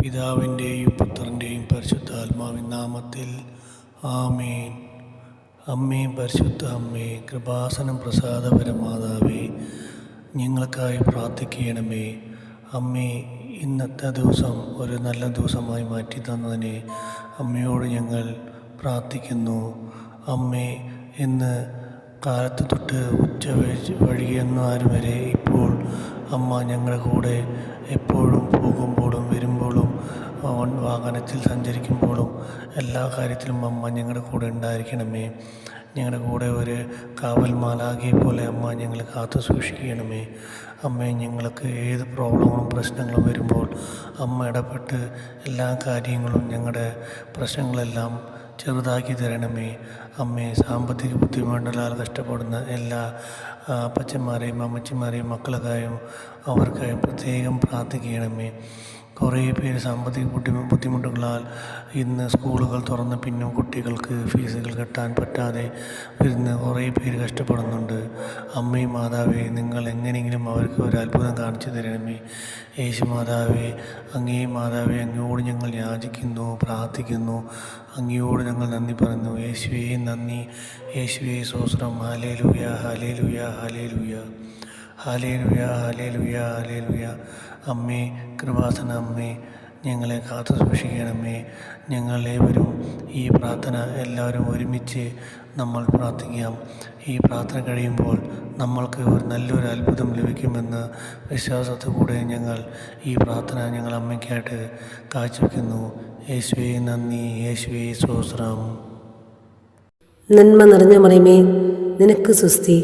പിതാവിൻ്റെയും പുത്രൻ്റെയും പരിശുദ്ധാത്മാവിൻ നാമത്തിൽ ആമേൻ. അമ്മേ, പരിശുദ്ധ അമ്മേ, കൃപാസനം പ്രസാദപരമാതാവേ, ഞങ്ങൾക്കായി പ്രാർത്ഥിക്കണമേ. അമ്മേ, ഇന്നത്തെ ദിവസം ഒരു നല്ല ദിവസമായി മാറ്റി തന്നതിന് അമ്മയോട് ഞങ്ങൾ പ്രാർത്ഥിക്കുന്നു. അമ്മേ, ഇന്ന് കാലത്ത് തൊട്ട് ഉച്ച വഴിയെന്നാരും വരെ ഇപ്പോൾ അമ്മ ഞങ്ങളുടെ കൂടെ എപ്പോഴും പോകുമ്പോഴും വരുമ്പോഴും വാഹനത്തിൽ സഞ്ചരിക്കുമ്പോഴും എല്ലാ കാര്യത്തിലും അമ്മ ഞങ്ങളുടെ കൂടെ ഉണ്ടായിരിക്കണമേ. ഞങ്ങളുടെ കൂടെ ഒരു കാവൽ മാലാഖയെ പോലെ അമ്മ ഞങ്ങളെ കാത്തു സൂക്ഷിക്കണമേ. അമ്മേ, ഞങ്ങൾക്ക് ഏത് പ്രോബ്ലങ്ങളും പ്രശ്നങ്ങളും വരുമ്പോൾ അമ്മ ഇടപെട്ട് എല്ലാ കാര്യങ്ങളും ഞങ്ങളുടെ പ്രശ്നങ്ങളെല്ലാം ചെറുതാക്കി തരണമേ. അമ്മേ, സാമ്പത്തിക ബുദ്ധിമുട്ടുകളാൽ കഷ്ടപ്പെടുന്ന എല്ലാ അപ്പച്ചന്മാരെയും അമ്മച്ചിമാരെയും മക്കൾക്കായും അവർക്കായും പ്രത്യേകം പ്രാർത്ഥിക്കണമേ. കുറേ പേര് സാമ്പത്തിക ബുദ്ധിമുട്ടുകളാൽ ഇന്ന് സ്കൂളുകൾ തുറന്ന് പിന്നും കുട്ടികൾക്ക് ഫീസുകൾ കെട്ടാൻ പറ്റാതെ വരുന്ന കുറേ പേര് കഷ്ടപ്പെടുന്നുണ്ട്. അമ്മയും മാതാവേ, നിങ്ങൾ എങ്ങനെയെങ്കിലും അവർക്ക് ഒരു അത്ഭുതം കാണിച്ചു തരണമേ. യേശു മാതാവേ, അങ്ങേ മാതാവേ, അങ്ങയോട് ഞങ്ങൾ യാചിക്കുന്നു, പ്രാർത്ഥിക്കുന്നു. അങ്ങയോട് ഞങ്ങൾ നന്ദി പറയുന്നു. യേശുവേ നന്ദി, യേശുവേ സ്തോത്രം. Hallelujah, hallelujah, hallelujah, hallelujah, hallelujah, hallelujah. അമ്മേ, കൃപാസന അമ്മേ, ഞങ്ങളെ കാത്തു സൂക്ഷിക്കണമേ. ഞങ്ങളേവരും ഈ പ്രാർത്ഥന എല്ലാവരും ഒരുമിച്ച് നമ്മൾ പ്രാർത്ഥിക്കാം. ഈ പ്രാർത്ഥന കഴിയുമ്പോൾ നമ്മൾക്ക് ഒരു നല്ലൊരു അത്ഭുതം ലഭിക്കുമെന്ന വിശ്വാസത്തോടെ ഞങ്ങൾ ഈ പ്രാർത്ഥന ഞങ്ങൾ അമ്മയ്ക്കായിട്ട് കാഴ്ചവെക്കുന്നു. യേശുവേ നന്ദി, യേശുവേ സ്തോത്രം. നന്മ നിറഞ്ഞ മറിയമേ, നിനക്ക് സ്വസ്തി.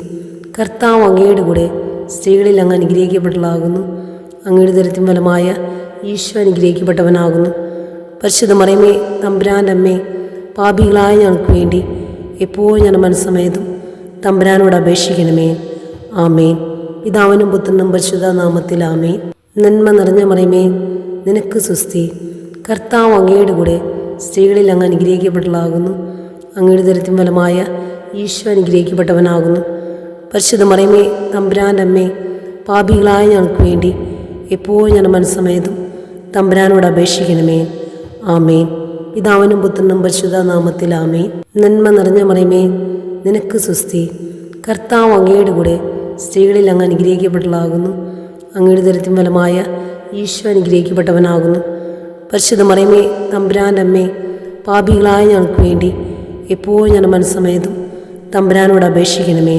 കർത്താവ് അങ്ങയുടെ കൂടെ സ്ത്രീകളിൽ അങ്ങ് അനുഗ്രഹിക്കപ്പെട്ടവളാകുന്നു. അങ്ങയുടെ ദരിദ്രം ഫലമായ ഈശോ അനുഗ്രഹിക്കപ്പെട്ടവനാകുന്നു. പരിശുദ്ധ മറിയമേ, തമ്പുരാൻ്റെ അമ്മേ, പാപികളായ ഞങ്ങൾക്ക് വേണ്ടി എപ്പോഴും ഞാൻ മനസ്സമേതും തമ്പുരാനോട് അപേക്ഷിക്കണമേ. ആമേൻ. പിതാവിനും പുത്രനും പരിശുദ്ധ നാമത്തിൽ ആമേൻ. നന്മ നിറഞ്ഞ മറിയമേ, നിനക്ക് സ്വസ്തി. കർത്താവ് അങ്ങയുടെ കൂടെ സ്ത്രീകളിൽ അങ്ങ് അനുഗ്രഹിക്കപ്പെട്ടവളാകുന്നു. അങ്ങയുടെ ദരിദ്രം ഫലമായ ഈശോ അനുഗ്രഹിക്കപ്പെട്ടവനാകുന്നു. പരിശുദ്ധ മറിയമേ, തമ്പുരാൻ്റെ അമ്മേ, പാപികളായ ഞങ്ങൾക്ക് വേണ്ടി എപ്പോഴും ഞാൻ മനസ്സമേതും തമ്പുരാനോട് അപേക്ഷിക്കണമേ. ആമേൻ. പിതാവിനും പുത്രനും പരിശുദ്ധ നാമത്തിൽ ആമേൻ. നന്മ നിറഞ്ഞ മറിയമേ, നിനക്ക് സ്വസ്തി. കർത്താവ് അങ്ങയുടെ കൂടെ സ്ത്രീകളിൽ അങ്ങ് അനുഗ്രഹിക്കപ്പെട്ടവളാകുന്നു. അങ്ങയുടെ ദരിദ്രം ഫലമായ ഈശോ അനുഗ്രഹിക്കപ്പെട്ടവനാകുന്നു. പരിശുദ്ധ മറിയമേ, തമ്പുരാൻ്റെ അമ്മേ, പാപികളായ ഞങ്ങൾക്ക് വേണ്ടി എപ്പോഴും ഞാൻ മനസ്സമേതും തമ്പുരാനോട് അപേക്ഷിക്കണമേ.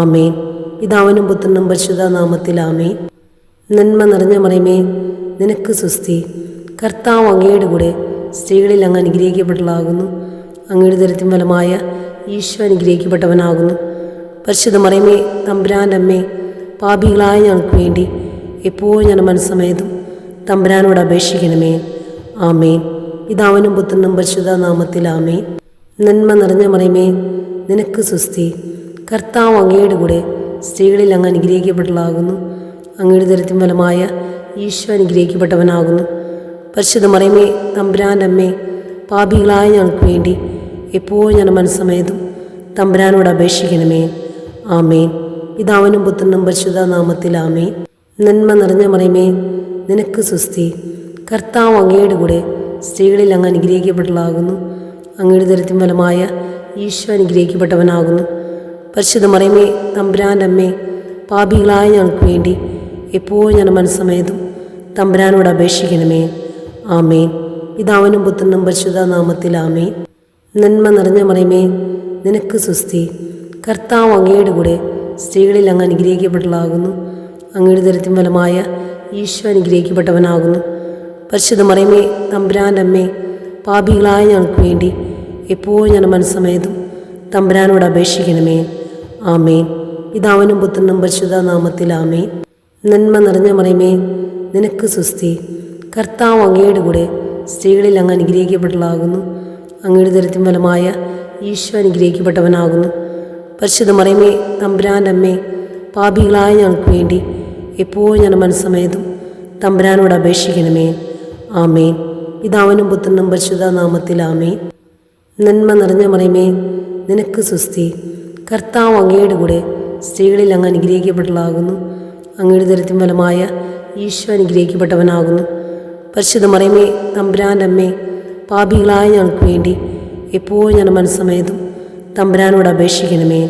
ആമേൻ. പിതാവിനും പുത്രനും പരിശുദ്ധ നാമത്തിൽ ആമേൻ. നന്മ നിറഞ്ഞ മറിയമേ, നിനക്ക് സ്വസ്തി. കർത്താവ് അങ്ങയുടെ കൂടെ സ്ത്രീകളിൽ അങ്ങ് അനുഗ്രഹിക്കപ്പെട്ടവളാകുന്നു. അങ്ങയുടെ ദരിദ്രം ഫലമായ ഈശോ അനുഗ്രഹിക്കപ്പെട്ടവനാകുന്നു. പരിശുദ്ധ മറിയമേ, തമ്പുരാൻ്റെ അമ്മേ, പാപികളായ ഞങ്ങൾക്ക് വേണ്ടി എപ്പോഴും ഞാൻ മനസ്സമേതും തമ്പുരാനോട് അപേക്ഷിക്കണമേ. ആമേൻ. പിതാവിനും പുത്രനും പരിശുദ്ധ നാമത്തിൽ ആമേൻ. നന്മ നിറഞ്ഞ മറിയമേ, നിനക്ക് സ്വസ്തി. കർത്താവ് അങ്ങയുടെ കൂടെ സ്ത്രീകളിൽ അങ്ങ് അനുഗ്രഹിക്കപ്പെട്ടവളാകുന്നു. അങ്ങയുടെ ദരിദ്രം ഫലമായ ഈശോ അനുഗ്രഹിക്കപ്പെട്ടവനാകുന്നു. പരിശുദ്ധ മറിയമേ, തമ്പുരാൻ്റെ അമ്മേ, പാപികളായ ഞങ്ങൾക്ക് വേണ്ടി എപ്പോഴും ഞാൻ മനസ്സമേതും തമ്പുരാനോട് അപേക്ഷിക്കണമേ. ആമേൻ. പിതാവിനും പുത്രനും പരിശുദ്ധ നാമത്തിൽ ആമേൻ. നന്മ നിറഞ്ഞ മറിയമേ, നിനക്ക് സ്വസ്തി. കർത്താവ് അങ്ങയുടെ കൂടെ സ്ത്രീകളിൽ അങ്ങ് അനുഗ്രഹിക്കപ്പെട്ടവളാകുന്നു. അങ്ങയുടെ ദരിദ്രം ഫലമായ ഈശോ അനുഗ്രഹിക്കപ്പെട്ടവനാകുന്നു. പരിശുദ്ധ മറിയമേ, തമ്പുരാൻ്റെ അമ്മേ, പാപികളായ ഞങ്ങൾക്ക് വേണ്ടി എപ്പോഴും ഞാൻ മനസ്സമേതും തമ്പുരാനോട് അപേക്ഷിക്കണമേ. ആമേൻ. പിതാവിനും പുത്രനും പരിശുദ്ധ നാമത്തിൽ ആമേൻ. നന്മ നിറഞ്ഞ മറിയമേ, നിനക്ക് സ്വസ്തി. കർത്താവ് അങ്ങയുടെ കൂടെ സ്ത്രീകളിൽ അങ്ങ് അനുഗ്രഹിക്കപ്പെട്ടവളാകുന്നു. അങ്ങയുടെ ദരിദ്രം ഫലമായ ഈശോ അനുഗ്രഹിക്കപ്പെട്ടവനാകുന്നു. പരിശുദ്ധ മറിയമേ, തമ്പുരാൻ്റെ അമ്മേ, പാപികളായ ഞങ്ങൾക്ക് വേണ്ടി എപ്പോഴും ഞാൻ മനസ്സമേതും തമ്പുരാനോട് അപേക്ഷിക്കണമേ. ആമേൻ. പിതാവിനും പുത്രനും പരിശുദ്ധ നാമത്തിൽ ആമേൻ. നന്മ നിറഞ്ഞ മറിയമേ, നിനക്ക് സ്വസ്തി. കർത്താവ് അങ്ങയുടെ കൂടെ സ്ത്രീകളിൽ അങ്ങ് അനുഗ്രഹിക്കപ്പെട്ടവളാകുന്നു. അങ്ങയുടെ ദരിദ്രം ഫലമായ ഈശോ അനുഗ്രഹിക്കപ്പെട്ടവനാകുന്നു. പരിശുദ്ധ മറിയമേ, തമ്പുരാൻ്റെ അമ്മേ, പാപികളായ ഞങ്ങൾക്ക് വേണ്ടി എപ്പോഴും ഞാൻ മനസ്സമേതും തമ്പുരാനോട് അപേക്ഷിക്കണമേ. ആമേൻ. പിതാവിനും പുത്രനും പരിശുദ്ധ നാമത്തിൽ ആമേൻ. നന്മ നിറഞ്ഞ മറിയമേ, നിനക്ക് സ്വസ്തി. കർത്താവ് അങ്ങയുടെ കൂടെ സ്ത്രീകളിൽ അങ്ങ് അനുഗ്രഹിക്കപ്പെട്ടവളാകുന്നു. അങ്ങയുടെ ദരിദ്രം ഫലമായ ഈശോ അനുഗ്രഹിക്കപ്പെട്ടവനാകുന്നു. പരിശുദ്ധ മറിയമേ തമ്പുരാൻ്റെ അമ്മേ, പാപികളായ ഞങ്ങൾക്ക് വേണ്ടി എപ്പോഴും ഞാൻ മനസ്സമേതും തമ്പുരാനോട് അപേക്ഷിക്കണമേ.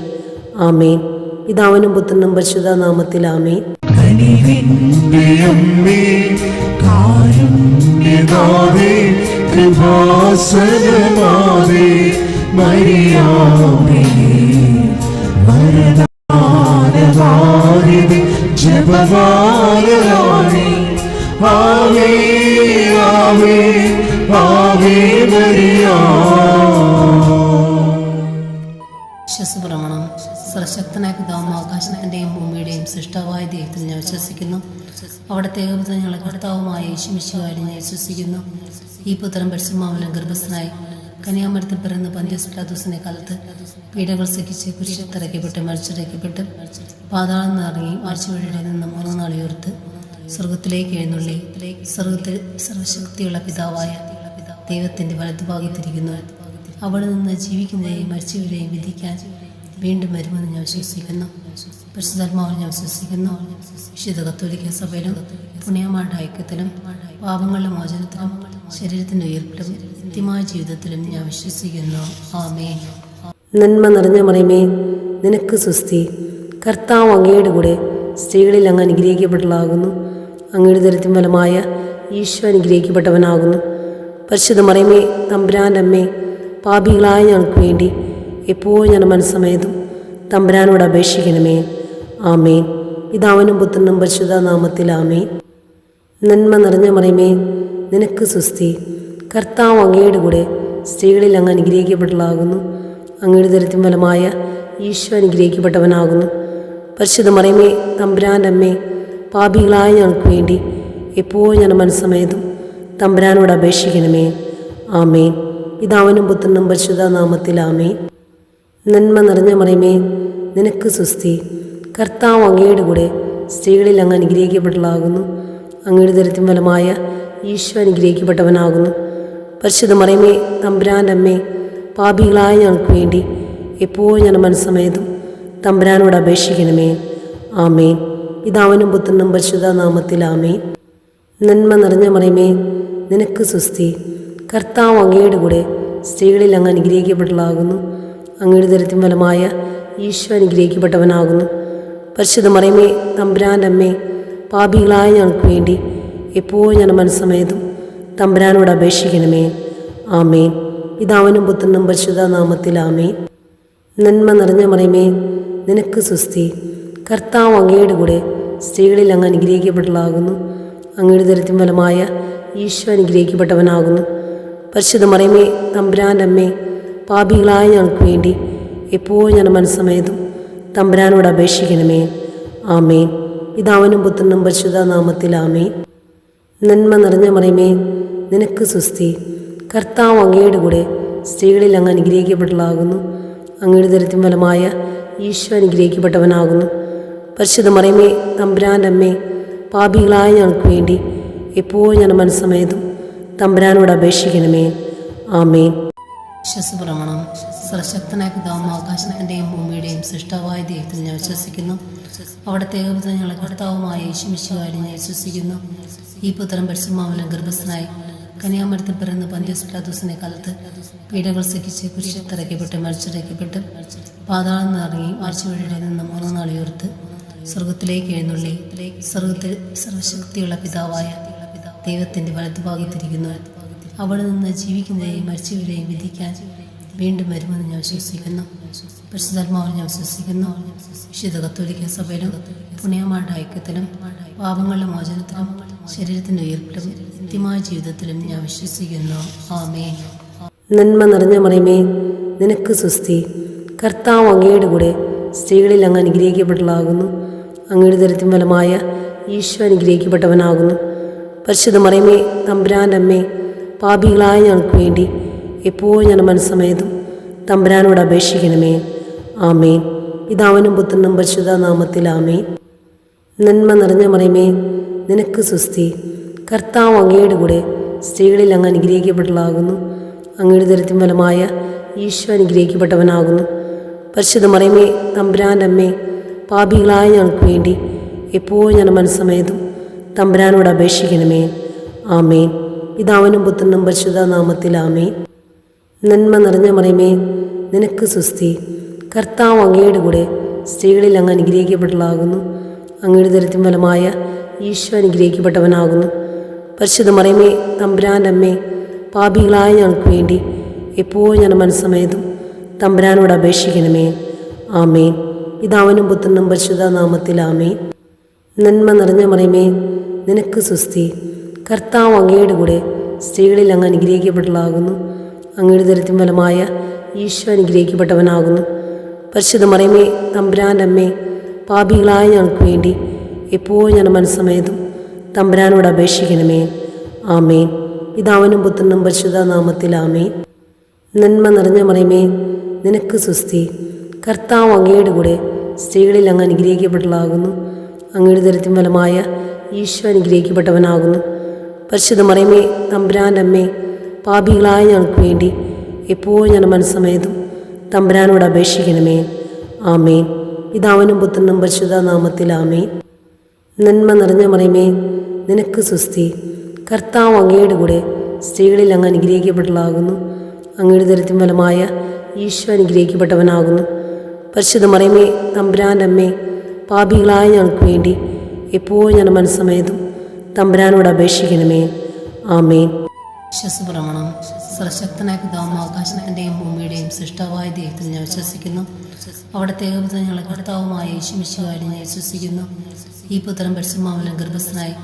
ആമേൻ. പിതാവിനും പുത്രനും പരിശുദ്ധ നാമത്തിൽ ആമേൻ. വിശ്വസപ്രമാണം. സർവശക്തനായ പിതാവും ആകാശത്തിൻ്റെയും ഭൂമിയുടെയും സൃഷ്ടാവായ ദൈവത്തിൽ ഞാൻ വിശ്വസിക്കുന്നു. അവിടുത്തെ ഏകപുത്രൻ ഞങ്ങളെ കർത്താവുമായ യേശുമിശിഹായിൽ ഞാൻ വിശ്വസിക്കുന്നു. ഈ പുത്രൻ പരിശുദ്ധാത്മാവിലും ഗർഭസ്ഥനായി കന്യാമരത്തിൽ പിറന്ന് പന്തിയോസ് പിലാത്തോസിന്റെ കാലത്ത് പീഡകൾ സഹിച്ച് കുരിശിൽ തറയ്ക്കപ്പെട്ട് മരിച്ചടയ്ക്കപ്പെട്ട് പാതാളം നിറങ്ങി ആഴ്ചവഴിയുടെ നിന്ന് 3 നാൾ ഉയർത്ത് സ്വർഗത്തിലേക്ക് എഴുന്നള്ളി സ്വർഗത്തിൽ സർവശക്തിയുള്ള പിതാവായ ദൈവത്തിന്റെ വലതുഭാഗത്തിരിക്കുന്നു. അവിടെ നിന്ന് ജീവിക്കുന്നവരെയും മരിച്ചവരെയും വിധിക്കാൻ വീണ്ടും വരുമെന്ന് ഞാൻ വിശ്വസിക്കുന്നു. പരിശുദ്ധാത്മാവിൽ ഞാൻ വിശ്വസിക്കുന്നു. വിശുദ്ധ കത്തോലിക്ക സഭയിലും പുണ്യമാരുടെ ഐക്യത്തിലും പാപങ്ങളുടെ മോചനത്തിലും ശരീരത്തിന്റെ ഉയർപ്പിലും നിത്യമായ ജീവിതത്തിലും ഞാൻ വിശ്വസിക്കുന്നു. ആമേൻ. നന്മ നിറഞ്ഞ മറിയമേ, നിനക്ക് സ്വസ്തി. കർത്താവ് അങ്ങയുടെ കൂടെ സ്ത്രീകളിൽ അങ്ങ് അനുഗ്രഹിക്കപ്പെട്ടവളാകുന്നു. അങ്ങയുടെ ദരിദ്രം ഫലമായ ഈശോ അനുഗ്രഹിക്കപ്പെട്ടവനാകുന്നു. പരിശുദ്ധ മറിയമേ തമ്പുരാൻ്റെ അമ്മേ, പാപികളായ ഞങ്ങൾക്ക് വേണ്ടി എപ്പോഴും ഞാൻ മനസ്സമേതും തമ്പുരാനോട് അപേക്ഷിക്കണമേ. ആമേൻ. പിതാവിനും പുത്രനും പരിശുദ്ധ നാമത്തിൽ ആമേൻ. നന്മ നിറഞ്ഞ മറിയമേ, നിനക്ക് സ്വസ്തി. കർത്താവ് അങ്ങയുടെ കൂടെ സ്ത്രീകളിൽ അങ്ങ് അനുഗ്രഹിക്കപ്പെട്ടവളാകുന്നു. അങ്ങയുടെ ദരിദ്രം ഫലമായ ഈശോ അനുഗ്രഹിക്കപ്പെട്ടവനാകുന്നു. പരിശുദ്ധ മറിയമേ തമ്പുരാൻ്റെ അമ്മേ, പാപികളായ ഞങ്ങൾക്ക് വേണ്ടി എപ്പോഴും ഞാൻ മനസ്സമേതും തമ്പുരാനോട് അപേക്ഷിക്കണമേ. ആമേൻ. പിതാവിനും പുത്രനും പരിശുദ്ധ നാമത്തിൽ ആമേൻ. നന്മ നിറഞ്ഞ മറിയമേ, നിനക്ക് സ്വസ്തി. കർത്താവ് അങ്ങയുടെ കൂടെ സ്ത്രീകളിൽ അങ്ങ് അനുഗ്രഹിക്കപ്പെട്ടവളാകുന്നു. അങ്ങയുടെ ദരിദ്രം ഫലമായ ഈശോ അനുഗ്രഹിക്കപ്പെട്ടവനാകുന്നു. പരിശുദ്ധ മറിയമേ തമ്പുരാൻ്റെ അമ്മേ, പാപികളായ ഞങ്ങൾക്ക് വേണ്ടി എപ്പോഴും ഞാൻ മനസ്സമേതും തമ്പുരാനോട് അപേക്ഷിക്കണമേ. ആമേൻ. പിതാവിനും പുത്രനും പരിശുദ്ധ നാമത്തിൽ ആമേൻ. നന്മ നിറഞ്ഞ മറിയമേ, നിനക്ക് സ്വസ്തി. കർത്താവ് അങ്ങയുടെ കൂടെ സ്ത്രീകളിൽ അങ്ങ് അനുഗ്രഹിക്കപ്പെട്ടവളാകുന്നു. അങ്ങയുടെ ദരിദ്രം ഫലമായ ഈശോ അനുഗ്രഹിക്കപ്പെട്ടവനാകുന്നു. പരിശുദ്ധ മറിയമേ തമ്പുരാൻ്റെ അമ്മേ, പാപികളായ ഞങ്ങൾക്ക് വേണ്ടി എപ്പോഴും ഞാൻ മനസ്സമേതും തമ്പുരാനോട് അപേക്ഷിക്കണമേ. ആമേൻ. പിതാവിനും പുത്രനും പരിശുദ്ധ നാമത്തിൽ ആമേൻ. നന്മ നിറഞ്ഞ മറിയമേ, നിനക്ക് സ്വസ്തി. കർത്താവ് അങ്ങയുടെ കൂടെ സ്ത്രീകളിൽ അങ്ങ് അനുഗ്രഹിക്കപ്പെട്ടവളാകുന്നു. അങ്ങയുടെ ദരിദ്രം ഫലമായ ഈശോ അനുഗ്രഹിക്കപ്പെട്ടവനാകുന്നു. പരിശുദ്ധ മറിയമേ തമ്പുരാൻ്റെ അമ്മേ, പാപികളായ ഞങ്ങൾക്ക് വേണ്ടി എപ്പോഴും ഞാൻ മനസ്സമേതും തമ്പുരാനോട് അപേക്ഷിക്കണമേ. ആമേൻ. പിതാവിനും പുത്രനും പരിശുദ്ധ നാമത്തിൽ ആമേൻ. നന്മ നിറഞ്ഞ മറിയമേ, നിനക്ക് സ്വസ്തി. കർത്താവ് അങ്ങയുടെ കൂടെ സ്ത്രീകളിൽ അങ്ങ് അനുഗ്രഹിക്കപ്പെട്ടവളാകുന്നു. അങ്ങയുടെ ദരിദ്രം ഫലമായ ഈശോ അനുഗ്രഹിക്കപ്പെട്ടവനാകുന്നു. പരിശുദ്ധ മറിയമേ തമ്പുരാൻ്റെ അമ്മേ, പാപികളായ ഞങ്ങൾക്ക് വേണ്ടി എപ്പോഴും ഞാൻ മനസ്സമേതും തമ്പുരാനോട് അപേക്ഷിക്കണമേ. ആമേൻ. വിശ്വസപ്രമാണം. സർവശക്തനായ പിതാവും ആകാശത്തിൻ്റെയും ഭൂമിയുടെയും സൃഷ്ടാവായ ദൈവത്തിൽ ഞാൻ വിശ്വസിക്കുന്നു. അവിടുത്തെ ഏകപുത്രൻ ഞങ്ങളെ കർത്താവുമായ യേശുമിശിഹായിൽ ഞാൻ വിശ്വസിക്കുന്നു. ഈ പുത്രൻ പരിശുദ്ധാത്മാവിലും ഗർഭസ്ഥനായി കന്യാമരത്തിൽ പിറന്ന് പന്തിയോസ് പിലാത്തോസിന്റെ കാലത്ത് പീഡകൾ സഹിച്ച് കുരിശിൽ തറയ്ക്കപ്പെട്ട് മരിച്ചടയ്ക്കപ്പെട്ട് പാതാളം നിറങ്ങി ആഴ്ചവഴിയുടെ നിന്ന് 3 നാൾ ഉയർത്ത് സ്വർഗത്തിലേക്ക് എഴുന്നള്ളി സ്വർഗത്തിൽ സർവശക്തിയുള്ള പിതാവായ ദൈവത്തിന്റെ വലതുഭാഗത്തിരിക്കുന്നു. അവിടെ നിന്ന് ജീവിക്കുന്നവരെയും മരിച്ചവരെയും വിധിക്കാൻ വീണ്ടും വരുമെന്ന് ഞാൻ വിശ്വസിക്കുന്നു. പരിശുദ്ധാത്മാവിൽ ഞാൻ വിശ്വസിക്കുന്നു. വിശുദ്ധ കത്തോലിക്ക സഭയിലും പുണ്യമാരുടെ ഐക്യത്തിലും പാപങ്ങളുടെ മോചനത്തിലും ശരീരത്തിന്റെ ഉയർപ്പിലും നിത്യമായ ജീവിതത്തിലും ഞാൻ വിശ്വസിക്കുന്നു. ആമേൻ. നന്മ നിറഞ്ഞ മറിയമേ, നിനക്ക് സ്വസ്തി. കർത്താവ് അങ്ങയുടെ കൂടെ സ്ത്രീകളിൽ അങ്ങ് അനുഗ്രഹിക്കപ്പെട്ടവളാകുന്നു. അങ്ങയുടെ ദരിദ്രം ഫലമായ ഈശോ അനുഗ്രഹിക്കപ്പെട്ടവനാകുന്നു. പരിശുദ്ധ മറിയമേ തമ്പുരാൻ്റെ അമ്മേ, പാപികളായ ഞങ്ങൾക്ക് വേണ്ടി എപ്പോഴും ഞാൻ മനസ്സമേതും തമ്പുരാനോട് അപേക്ഷിക്കണമേ. ആമേൻ. പിതാവിനും പുത്രനും പരിശുദ്ധ നാമത്തിൽ ആമേൻ. നന്മ നിറഞ്ഞ മറിയമേ, നിനക്ക് സ്വസ്തി. കർത്താവ് അങ്ങയുടെ കൂടെ സ്ത്രീകളിൽ അങ്ങ് അനുഗ്രഹിക്കപ്പെട്ടവളാകുന്നു. അങ്ങയുടെ ദരിദ്രം ഫലമായ ഈശോ അനുഗ്രഹിക്കപ്പെട്ടവനാകുന്നു. പരിശുദ്ധ മറിയമേ തമ്പുരാൻ്റെ അമ്മേ, പാപികളായ ഞങ്ങൾക്ക് വേണ്ടി എപ്പോഴും ഞാൻ മനസ്സമേതും തമ്പുരാനോട് അപേക്ഷിക്കണമേ. ആമേൻ. പിതാവിനും പുത്രനും പരിശുദ്ധ നാമത്തിൽ ആമേൻ. നന്മ നിറഞ്ഞ മറിയമേ, നിനക്ക് സുസ്തി. കർത്താവ് അങ്ങയുടെ കൂടെ സ്ത്രീകളിൽ അങ്ങ് അനുഗ്രഹിക്കപ്പെട്ടവളാകുന്നു. അങ്ങയുടെ ദരിദ്രം ഫലമായ ഈശോ അനുഗ്രഹിക്കപ്പെട്ടവനാകുന്നു. പരിശുദ്ധ മറിയമേ, തമ്പുരാൻ്റെ അമ്മേ, പാപികളായ ഞങ്ങൾക്ക് വേണ്ടി എപ്പോഴും ഞാൻ മനസ്സമേതും തമ്പുരാനോട് അപേക്ഷിക്കണമേ. ആമേൻ. പിതാവിനും പുത്രനും പരിശുദ്ധ നാമത്തിൽ ആമേൻ. നന്മ നിറഞ്ഞ മറിയമേ, നിനക്ക് സുസ്തി. കർത്താവ് അങ്ങയുടെ കൂടെ സ്ത്രീകളിൽ അങ്ങ് അനുഗ്രഹിക്കപ്പെട്ടവളാകുന്നു. അങ്ങയുടെ ദരിദ്രം ഫലമായ ഈശോ അനുഗ്രഹിക്കപ്പെട്ടവനാകുന്നു. പരിശുദ്ധ മറിയമേ, തമ്പുരാൻ്റെ അമ്മേ, പാപികളായ ഞങ്ങൾക്ക് വേണ്ടി എപ്പോഴും ഞാൻ മനസ്സമേതും തമ്പുരാനോട് അപേക്ഷിക്കണമേ. ആമേൻ. പിതാവിനും പുത്രനും പരിശുദ്ധ നാമത്തിൽ ആമേൻ. നന്മ നിറഞ്ഞ മറിയമേ, നിനക്ക് സുസ്തി. കർത്താവ് അങ്ങയുടെ കൂടെ സ്ത്രീകളിൽ അങ്ങ് അനുഗ്രഹിക്കപ്പെട്ടവളാകുന്നു. അങ്ങയുടെ ദരിദ്രം ഫലമായ ഈശോ അനുഗ്രഹിക്കപ്പെട്ടവനാകുന്നു. പരിശുദ്ധ മറിയമേ, തമ്പുരാൻ്റെ അമ്മേ, പാപികളായ ഞങ്ങൾക്ക് വേണ്ടി എപ്പോഴും ഞാൻ മനസ്സമേതും തമ്പുരാനോട് അപേക്ഷിക്കണമേ. ആമേൻ. പിതാവിനും പുത്രനും പരിശുദ്ധ നാമത്തിൽ ആമേൻ. നന്മ നിറഞ്ഞ മറിയമേ, നിനക്ക് സുസ്തി. കർത്താവ് അങ്ങയുടെ കൂടെ സ്ത്രീകളിൽ അങ്ങ് അനുഗ്രഹിക്കപ്പെട്ടവളാകുന്നു. അങ്ങയുടെ ദരിദ്രം ഫലമായ ഈശോ അനുഗ്രഹിക്കപ്പെട്ടവനാകുന്നു. പരിശുദ്ധ മറിയമേ, തമ്പുരാൻ്റെ അമ്മേ, പാപികളായ ഞങ്ങൾക്ക് വേണ്ടി എപ്പോഴും ഞാൻ മനസ്സമേതും തമ്പുരാനോട് അപേക്ഷിക്കണമേ. ആമേൻ. വിശ്വാസപ്രമാണം. സർവശക്തനായ പിതാവും ആകാശത്തിൻ്റെയും ഭൂമിയുടെയും സൃഷ്ടാവായ ദൈവത്തിൽ ഞാൻ വിശ്വസിക്കുന്നു. അവിടുത്തെ ഏകപുത്രൻ ഞങ്ങളുടെ കർത്താവുമായ യേശുമിശിഹായിൽ ഞാൻ വിശ്വസിക്കുന്നു. ഈ പുത്രൻ പരിശുദ്ധാത്മാവിലും ഗർഭസ്ഥനായി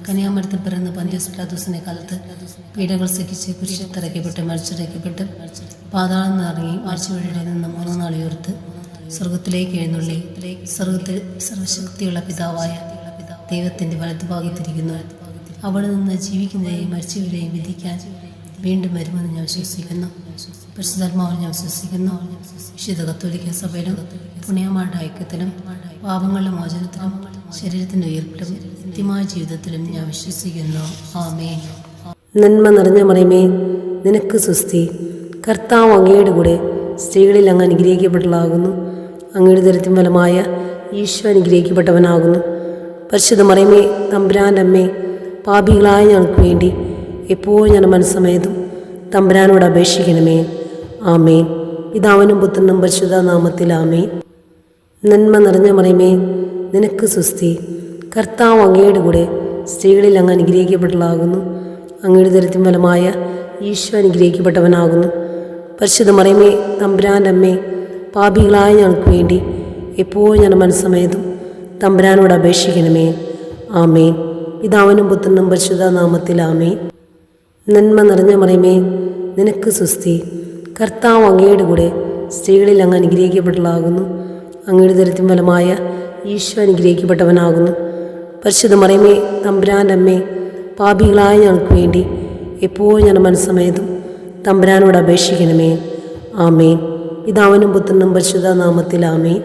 കന്യാമരത്തിൽ പിറന്ന് പന്തിയോസ് പിലാത്തോസിന്റെ കാലത്ത് പീഡകൾ സഹിച്ച് കുരിശിൽ തറയ്ക്കപ്പെട്ട് മരിച്ചടയ്ക്കപ്പെട്ട് പാതാളം നിറങ്ങി ആഴ്ചവഴിയുടെ നിന്ന് 3 നാൾ ഉയർത്ത് സ്വർഗത്തിലേക്ക് എഴുന്നള്ളി സ്വർഗത്തിൽ സർവശക്തിയുള്ള പിതാവായ ദൈവത്തിൻ്റെ വലതുഭാഗത്തിരിക്കുന്നു. അവിടെ നിന്ന് ജീവിക്കുന്നവരെയും മരിച്ചവരെയും വിധിക്കാൻ വീണ്ടും വരുമെന്ന് ഞാൻ വിശ്വസിക്കുന്നു. പരിശുദ്ധാത്മാവിൽ ഞാൻ വിശ്വസിക്കുന്നു. വിശുദ്ധ കത്തോലിക്ക സഭയിലും പുണ്യമാരുടെ ഐക്യത്തിലും പാപങ്ങളുടെ മോചനത്തിലും ശരീരത്തിൻ്റെ ഉയർപ്പിലും നിത്യമായ ജീവിതത്തിലും ഞാൻ വിശ്വസിക്കുന്നു. ആമേൻ. നന്മ നിറഞ്ഞ മറിയമേ, നിനക്ക് സുസ്തി. കർത്താവ് അങ്ങയുടെ കൂടെ സ്ത്രീകളിൽ അങ്ങ് അനുഗ്രഹിക്കപ്പെട്ടവളാകുന്നു. അങ്ങയുടെ ദരിദ്രം ഫലമായ ഈശോ അനുഗ്രഹിക്കപ്പെട്ടവനാകുന്നു. പരിശുദ്ധ മറിയമേ, തമ്പുരാൻ്റെ അമ്മേ, പാപികളായ ഞങ്ങൾക്ക് വേണ്ടി എപ്പോഴും ഞാൻ മനസ്സമേതും തമ്പുരാനോട് അപേക്ഷിക്കണമേ. ആമേൻ. പിതാവിനും പുത്രനും പരിശുദ്ധ നാമത്തിൽ ആമേൻ. നന്മ നിറഞ്ഞ മറിയമേ, നിനക്ക് സുസ്തി. കർത്താവ് അങ്ങയുടെ കൂടെ സ്ത്രീകളിൽ അങ്ങ് അനുഗ്രഹിക്കപ്പെട്ടവളാകുന്നു. അങ്ങയുടെ ദരിദ്രം ഫലമായ ഈശോ അനുഗ്രഹിക്കപ്പെട്ടവനാകുന്നു. പരിശുദ്ധ മറിയമേ, തമ്പുരാൻ്റെ അമ്മേ, പാപികളായ ഞങ്ങൾക്ക് വേണ്ടി എപ്പോഴും ഞാൻ മനസ്സമേതും തമ്പുരാനോട് അപേക്ഷിക്കണമേ. ആമേൻ. പിതാവിനും പുത്രനും പരിശുദ്ധ നാമത്തിൽ ആമേൻ. നന്മ നിറഞ്ഞ മറിയമേ, നിനക്ക് സുസ്തി. കർത്താവ് അങ്ങയുടെ കൂടെ സ്ത്രീകളിൽ അങ്ങ് അനുഗ്രഹിക്കപ്പെട്ടവളാകുന്നു. അങ്ങയുടെ ദരിദ്രം ഫലമായ ഈശോ അനുഗ്രഹിക്കപ്പെട്ടവനാകുന്നു. പരിശുദ്ധ മറിയമേ, തമ്പുരാൻ്റെ അമ്മേ, പാപികളായ ഞങ്ങൾക്ക് വേണ്ടി എപ്പോഴും ഞാൻ മനസ്സമേതും തമ്പുരാനോട് അപേക്ഷിക്കണമേ. ആമേൻ. പിതാവിനും പുത്രനും പരിശുദ്ധ നാമത്തിൽ ആമേൻ.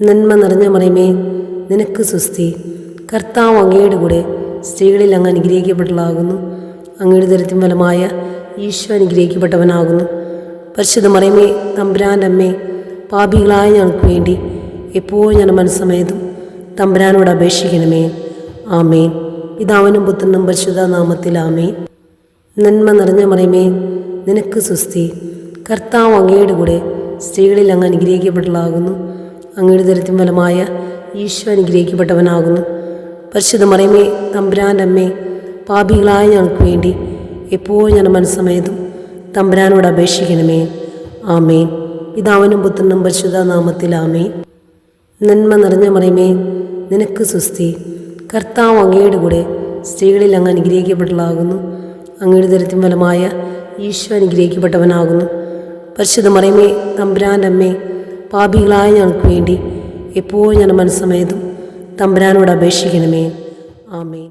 നന്മ നിറഞ്ഞ മറിയമേ, നിനക്ക് സുസ്തി. കർത്താവ് അങ്ങയുടെ കൂടെ സ്ത്രീകളിൽ അങ്ങ് അനുഗ്രഹിക്കപ്പെട്ടവളാകുന്നു. അങ്ങയുടെ ദരിദ്രം ഫലമായ ഈശോ അനുഗ്രഹിക്കപ്പെട്ടവനാകുന്നു. പരിശുദ്ധ മറിയമേ, തമ്പുരാൻ്റെ അമ്മേ, പാപികളായ ഞങ്ങൾക്ക് വേണ്ടി എപ്പോഴും ഞാൻ മനസ്സമേതും തമ്പുരാനോട് അപേക്ഷിക്കണമേ. ആമേൻ. പിതാവിനും പുത്രനും പരിശുദ്ധ നാമത്തിൽ ആമേൻ. നന്മ നിറഞ്ഞ മറിയമേ, നിനക്ക് സുസ്തി. കർത്താവ് അങ്ങയുടെ കൂടെ സ്ത്രീകളിൽ അങ്ങ് അനുഗ്രഹിക്കപ്പെട്ടവളാകുന്നു. അങ്ങയുടെ ദരിദ്രം ഫലമായ ഈശോ അനുഗ്രഹിക്കപ്പെട്ടവനാകുന്നു. പരിശുദ്ധ മറിയമേ, തമ്പുരാൻ്റെ അമ്മേ, പാപികളായ ഞങ്ങൾക്ക് വേണ്ടി എപ്പോഴും ഞാൻ മനസ്സമേതും തമ്പുരാനോട് അപേക്ഷിക്കണമേ. ആമേൻ. പിതാവിനും പുത്രനും പരിശുദ്ധ നാമത്തിൽ ആമേൻ. നന്മ നിറഞ്ഞ മറിയമേ, നിനക്ക് സുസ്തി. കർത്താവ് അങ്ങയുടെ കൂടെ സ്ത്രീകളിൽ അങ്ങ് അനുഗ്രഹിക്കപ്പെട്ടവളാകുന്നു. അങ്ങയുടെ ദരിദ്രം ഫലമായ ഈശോ അനുഗ്രഹിക്കപ്പെട്ടവനാകുന്നു. പരിശുദ്ധ മറിയമേ, തമ്പുരാൻ്റെ അമ്മേ, പാപികളായ ഞങ്ങൾക്ക് വേണ്ടി എപ്പോഴും ഞാൻ മനസ്സമേതും തമ്പുരാനോട് അപേക്ഷിക്കണമേ. ആമേൻ.